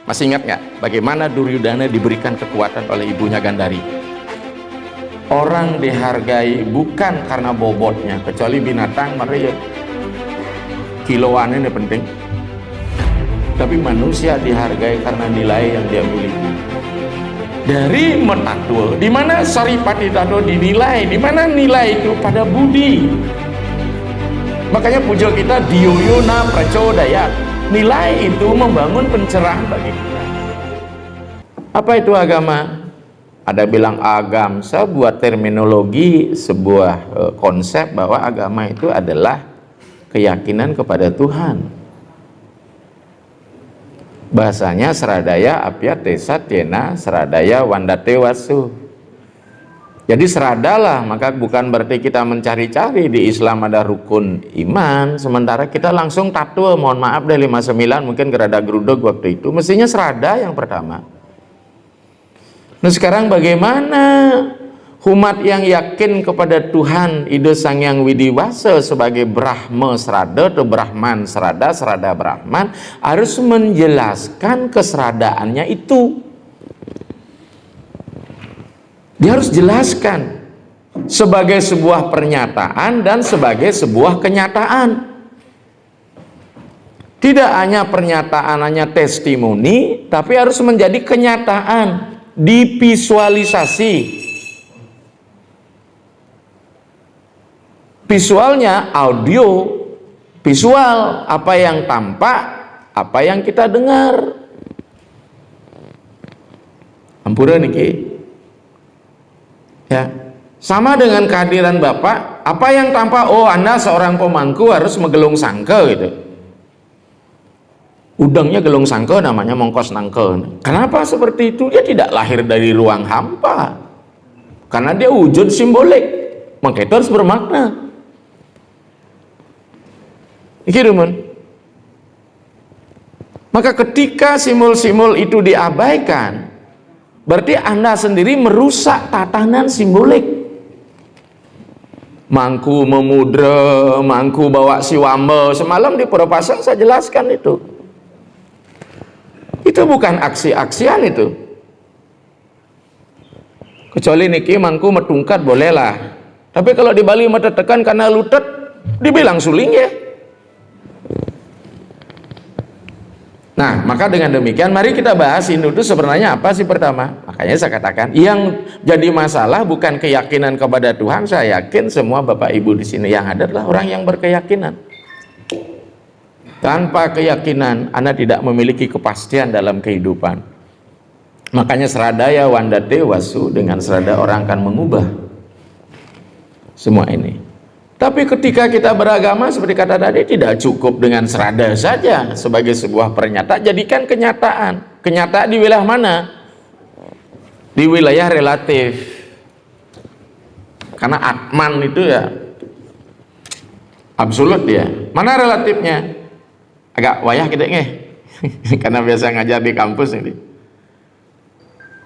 Masih ingat nggak bagaimana Duryudana diberikan kekuatan oleh ibunya Gandhari? Orang dihargai bukan karena bobotnya, kecuali binatang mereka kiloannya ini penting, tapi manusia dihargai karena nilai yang dia miliki. Dari Metatwa, di mana Saripati Tattwa dinilai, di mana nilai itu pada budi. Makanya puja kita Dioyona Prachodaya, nilai itu membangun pencerahan bagi kita. Apa itu agama? Ada bilang agam, sebuah terminologi, sebuah konsep bahwa agama itu adalah keyakinan kepada Tuhan. Bahasanya Sradaya Apyatesa Tena Sradaya Wandate Wasu. Jadi seradalah, maka bukan berarti kita mencari-cari. Di Islam ada rukun iman, sementara kita langsung tatwa, mohon maaf deh 59 mungkin gerada geruduk waktu itu, mestinya serada yang pertama. Nah sekarang bagaimana umat yang yakin kepada Tuhan Ida Sang Hyang Widiwasa sebagai Brahma Srada atau Brahman Srada, Srada Brahman, harus menjelaskan keseradaannya itu. Dia harus jelaskan sebagai sebuah pernyataan dan sebagai sebuah kenyataan. Tidak hanya pernyataan, hanya testimoni, tapi harus menjadi kenyataan, divisualisasi. Visualnya audio, visual, apa yang tampak, apa yang kita dengar. Ampura niki. Ya, sama dengan kehadiran Bapak, apa yang tampak, oh Anda seorang pemangku harus megelung sangke gitu. Udangnya gelung sangke namanya mongkos nangke. Kenapa seperti itu? Dia tidak lahir dari ruang hampa. Karena dia wujud simbolik. Maka itu harus bermakna. Maka ketika simbol-simbol itu diabaikan, berarti Anda sendiri merusak tatanan simbolik. Mangku memudra, mangku bawa siwamba, semalam di Purwopasang saya jelaskan itu. Itu bukan aksi-aksian itu. Kecuali niki mangku metungkat bolehlah. Tapi kalau di Bali metetekan karena lutet, dibilang suling ya. Nah, maka dengan demikian mari kita bahas Hindu itu sebenarnya apa sih pertama. Makanya saya katakan yang jadi masalah bukan keyakinan kepada Tuhan. Saya yakin semua Bapak Ibu di sini yang hadir adalah orang yang berkeyakinan. Tanpa keyakinan Anda tidak memiliki kepastian dalam kehidupan. Makanya Sradaya Wandate Wasu, dengan serada orang akan mengubah semua ini. Tapi ketika kita beragama seperti kata tadi, tidak cukup dengan serada saja sebagai sebuah pernyataan, jadikan kenyataan. Kenyataan di wilayah mana? Di wilayah relatif. Karena Atman itu ya absolut ya. Mana relatifnya? Agak wayah kita nggih. Karena biasa ngajar di kampus ini.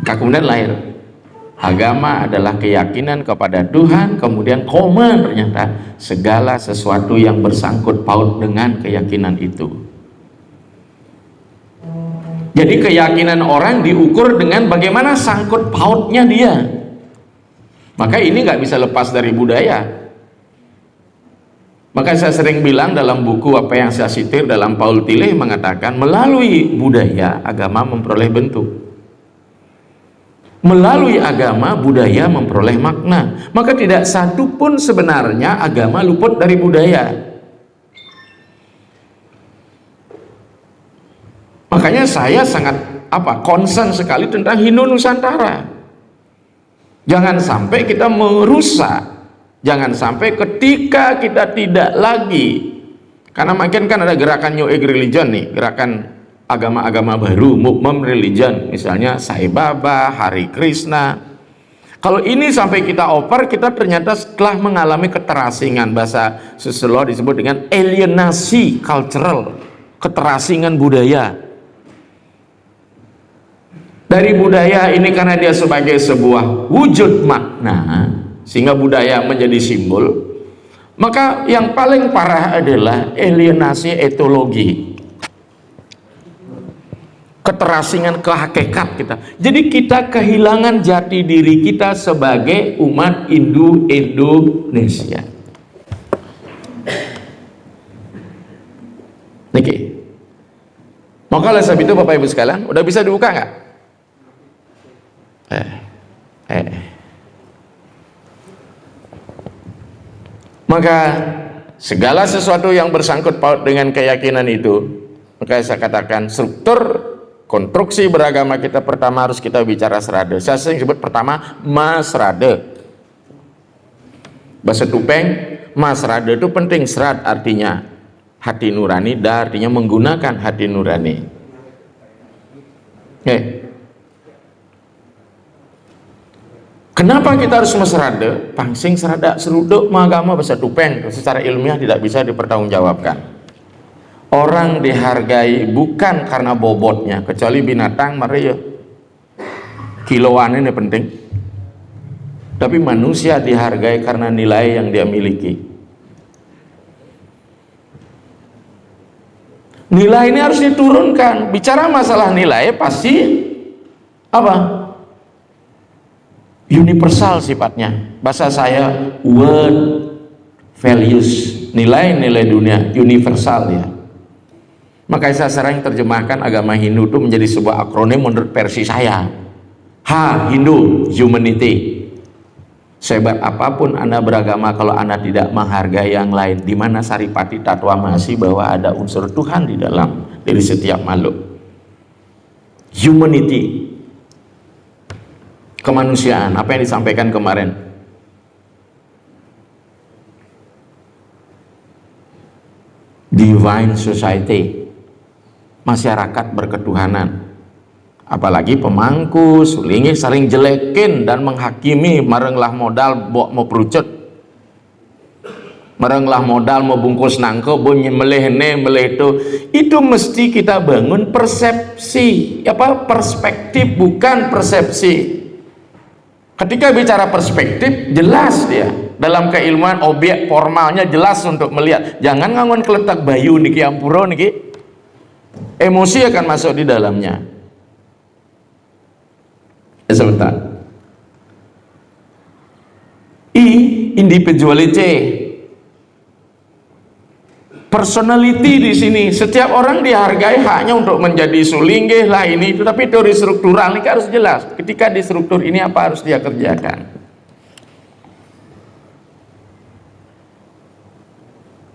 Maka kemudian lahir agama adalah keyakinan kepada Tuhan, kemudian koma ternyata segala sesuatu yang bersangkut paut dengan keyakinan itu. Jadi keyakinan orang diukur dengan bagaimana sangkut pautnya dia. Maka ini nggak bisa lepas dari budaya. Maka saya sering bilang dalam buku apa yang saya sitir dalam Paul Tillich mengatakan melalui budaya agama memperoleh bentuk. Melalui agama, budaya memperoleh makna. Maka tidak satu pun sebenarnya agama luput dari budaya. Makanya saya sangat concern sekali tentang Hindu Nusantara. Jangan sampai kita merusak. Jangan sampai ketika kita tidak lagi, karena makin kan ada gerakan New Age Religion nih, gerakan agama-agama baru, Movement Religion, misalnya Sai Baba, Hari Krishna. Kalau ini sampai kita oper, kita ternyata setelah mengalami keterasingan, bahasa Seselo disebut dengan alienasi cultural, keterasingan budaya. Dari budaya ini karena dia sebagai sebuah wujud makna, sehingga budaya menjadi simbol, maka yang paling parah adalah alienasi etologi. keterasingan ke hakikat kita. Jadi kita kehilangan jati diri kita sebagai umat Indonesia. Niki. Maka oleh sebab itu Bapak Ibu sekalian, udah bisa dibuka nggak? Maka segala sesuatu yang bersangkut paut dengan keyakinan itu, maka saya katakan struktur konstruksi beragama kita pertama harus kita bicara serada. Saya sering sebut pertama masrada. Bahasa Tupeng, masrada itu penting. Serad artinya hati nurani, da artinya menggunakan hati nurani. Kenapa kita harus mesrada? Pangsing serada seruduk agama bahasa Tupeng secara ilmiah tidak bisa dipertanggungjawabkan. Orang dihargai bukan karena bobotnya, kecuali binatang Maria kiloannya ini penting. Tapi manusia dihargai karena nilai yang dia miliki. Nilai ini harus diturunkan. Bicara masalah nilai pasti apa? Universal sifatnya. Bahasa saya world values, nilai-nilai dunia universal ya. Makanya saya sering terjemahkan agama Hindu itu menjadi sebuah akronim menurut versi saya. Hindu, humanity. Sehebat apapun Anda beragama, kalau Anda tidak menghargai yang lain, di mana Saripati Tatwamasi bahwa ada unsur Tuhan di dalam diri setiap makhluk. Humanity, kemanusiaan, apa yang disampaikan kemarin. Divine society, masyarakat berketuhanan. Apalagi pemangku sulingi sering jelekin dan menghakimi, marenglah modal mau perucut, marenglah modal mau bungkus nangko bunyi melehne meleh itu mesti kita bangun persepsi, perspektif bukan persepsi. Ketika bicara perspektif jelas dia dalam keilmuan objek formalnya jelas untuk melihat, jangan ngangon keletak bayu niki ampuro niki, emosi akan masuk di dalamnya. Sebentar. Individuality, personality di sini. Setiap orang dihargai haknya untuk menjadi sulinggih lah ini itu, tapi teori struktural ini harus jelas. Ketika di struktur ini apa harus dia kerjakan.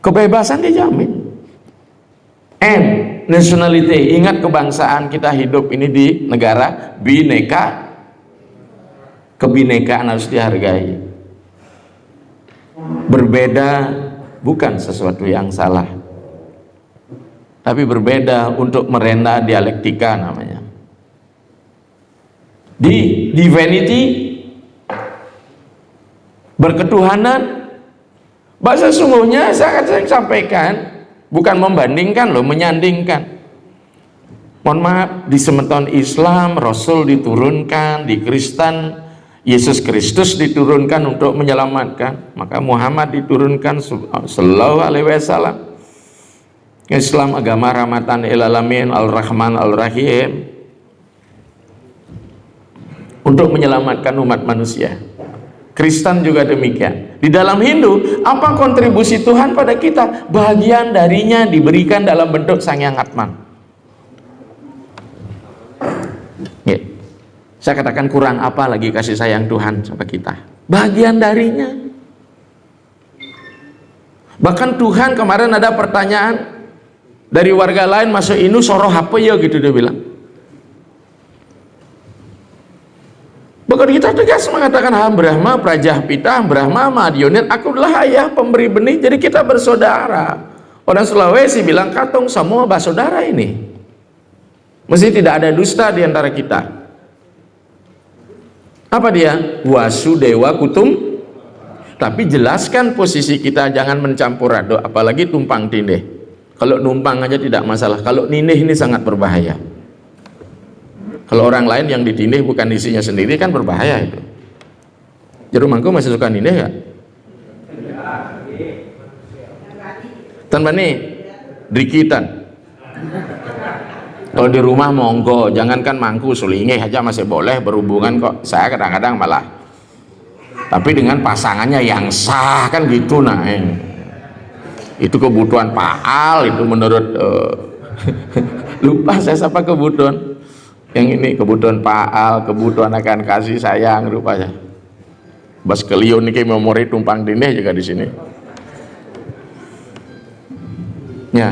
Kebebasan dijamin. Nationality, ingat kebangsaan kita hidup ini di negara bineka. Kebinekaan harus dihargai. Berbeda bukan sesuatu yang salah, tapi berbeda untuk merenda dialektika namanya. Di divinity, berketuhanan, bahasa sungguhnya saya sampaikan bukan membandingkan loh, menyandingkan. Mohon maaf, di semeton Islam Rasul diturunkan, di Kristen Yesus Kristus diturunkan untuk menyelamatkan, maka Muhammad diturunkan sallallahu alaihi wasallam. Islam agama rahmatan lil alamin, al-Rahman al-Rahim, untuk menyelamatkan umat manusia. Kristen juga demikian. Di dalam Hindu, apa kontribusi Tuhan pada kita? Bagian darinya diberikan dalam bentuk Sang Hyang Atman. Saya katakan kurang apa lagi kasih sayang Tuhan sama kita? Bagian darinya. Bahkan Tuhan kemarin ada pertanyaan dari warga lain masuk Hindu, soroh apa ya gitu dia bilang. Bahkan kita tegas mengatakan Brahma Prajapita, Brahma Madionir, aku adalah ayah pemberi benih, jadi kita bersaudara. Orang Sulawesi bilang katong semua bersaudara ini. Mesti tidak ada dusta di antara kita. Apa dia? Wasudewa kutum. Tapi jelaskan posisi kita, jangan mencampur aduk, apalagi tumpang tindih. Kalau numpang aja tidak masalah, kalau nindih ini sangat berbahaya. Kalau orang lain yang ditindih bukan isinya sendiri kan berbahaya itu. Jadi mangku masih suka nindih gak? Tan bani, dikitan. Kalau di rumah monggo, jangankan mangku sulingih aja masih boleh berhubungan kok. Saya kadang-kadang malah, tapi dengan pasangannya yang sah kan gitu. Nah itu kebutuhan Pak Al itu menurut lupa saya siapa kebutuhan yang ini, kebutuhan Pak Al, kebutuhan akan kasih sayang rupanya. Bas keliun niki memori tumpang tindih juga di sini. Ya,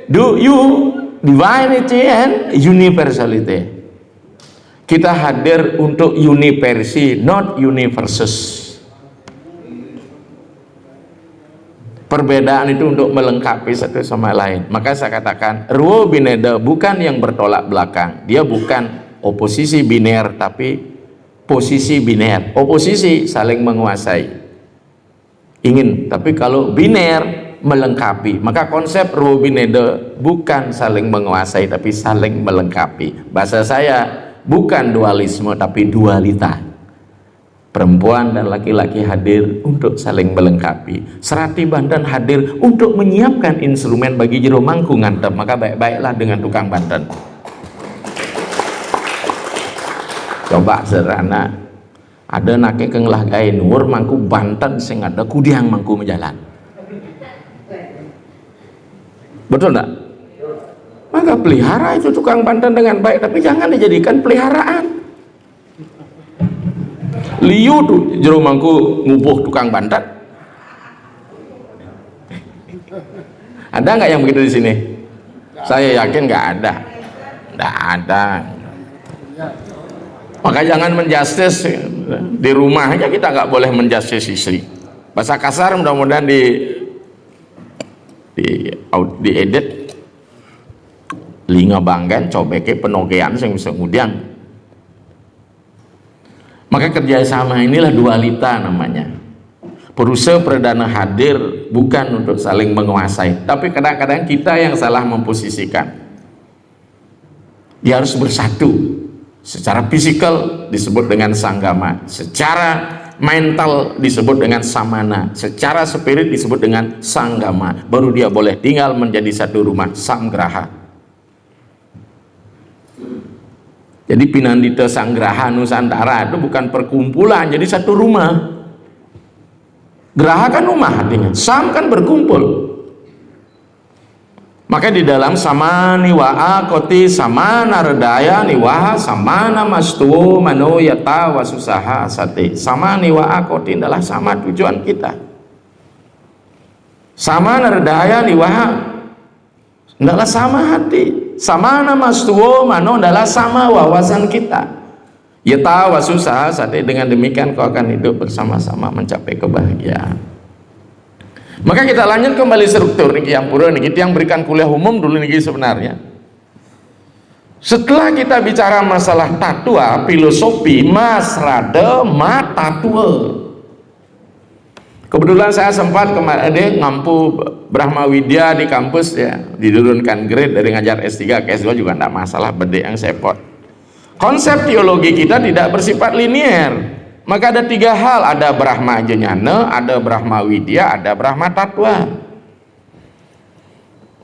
do you divinity and universality. Kita hadir untuk universi, not universes. Perbedaan itu untuk melengkapi satu sama lain. Maka saya katakan Ruo Bineda bukan yang bertolak belakang. Dia bukan oposisi biner, tapi posisi biner. Oposisi saling menguasai, ingin, tapi kalau biner melengkapi. Maka konsep Ruo Bineda bukan saling menguasai, tapi saling melengkapi. Bahasa saya bukan dualisme, tapi dualita. Perempuan dan laki-laki hadir untuk saling melengkapi. Serati Banten hadir untuk menyiapkan instrumen bagi jero mangku ngantem. Maka baik-baiklah dengan tukang Banten. Coba sederhana, ada nake kenglah gai nur mangku Banten sing ada kudiang mangku menjalan. Betul enggak? Maka pelihara itu tukang Banten dengan baik, tapi jangan dijadikan peliharaan. Liu tuh jero mangku ngupuh tukang Banten. Ada nggak yang begitu di sini? Saya yakin nggak ada. Nggak ada. Maka jangan menjustis di rumah aja, kita nggak boleh menjustis istri. Bahasa kasar mudah-mudahan di edit linga banggan cobeke penogean sing bisa kemudian. Maka kerjasama inilah dualita namanya. Perusaha perdana hadir bukan untuk saling menguasai, tapi kadang-kadang kita yang salah memposisikan. Dia harus bersatu. Secara fisikal disebut dengan sanggama, secara mental disebut dengan samana, secara spirit disebut dengan sanggama. Baru dia boleh tinggal menjadi satu rumah, samgraha. Jadi Pinandita Sanggraha Nusantara itu bukan perkumpulan, jadi satu rumah. Graha kan rumah artinya, sam kan berkumpul. Maka di dalam sama niwa'a koti sama naredaya niwaha sama namastu mano yata wasusaha sate. Sama niwa'a koti adalah sama tujuan kita. Sama naredaya niwaha adalah sama hati. Sama nama stuwo mano adalah sama wawasan kita. Yata wasusaha sate, dengan demikian kau akan hidup bersama-sama mencapai kebahagiaan. Maka kita lanjut kembali struktur niki yang pura niki yang berikan kuliah umum dulu niki sebenarnya. Setelah kita bicara masalah tatua, filosofi mas rada ma tatua. Kebetulan saya sempat kemarin ngampu Brahma Widya di kampus ya, diturunkan grade dari ngajar S3 ke S2 juga tidak masalah, bede yang sepot. Konsep teologi kita tidak bersifat linier. Maka ada tiga hal, ada Brahma Jnana, ada Brahma Widya, ada Brahma Tatwa.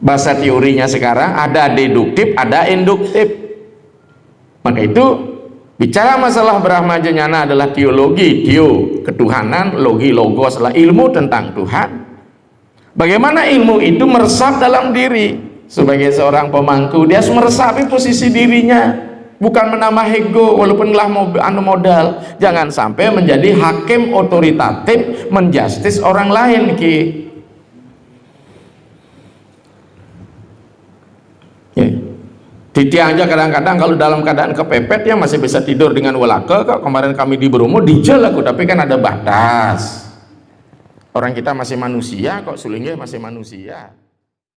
Bahasa teorinya sekarang ada deduktif, ada induktif. Maka itu bicara masalah Brahma Jnana adalah teologi, ketuhanan, logi, logos adalah ilmu tentang Tuhan. Bagaimana ilmu itu meresap dalam diri. Sebagai seorang pemangku, dia harus meresapi posisi dirinya, bukan menambah ego walaupun lah modal. Jangan sampai menjadi hakim otoritatif menjustis orang lain ki. Titi aja kadang-kadang kalau dalam keadaan kepepet ya masih bisa tidur dengan welaka. Kok kemarin kami di Bromo dijel aku, tapi kan ada batas. Orang kita masih manusia kok, sulingnya masih manusia.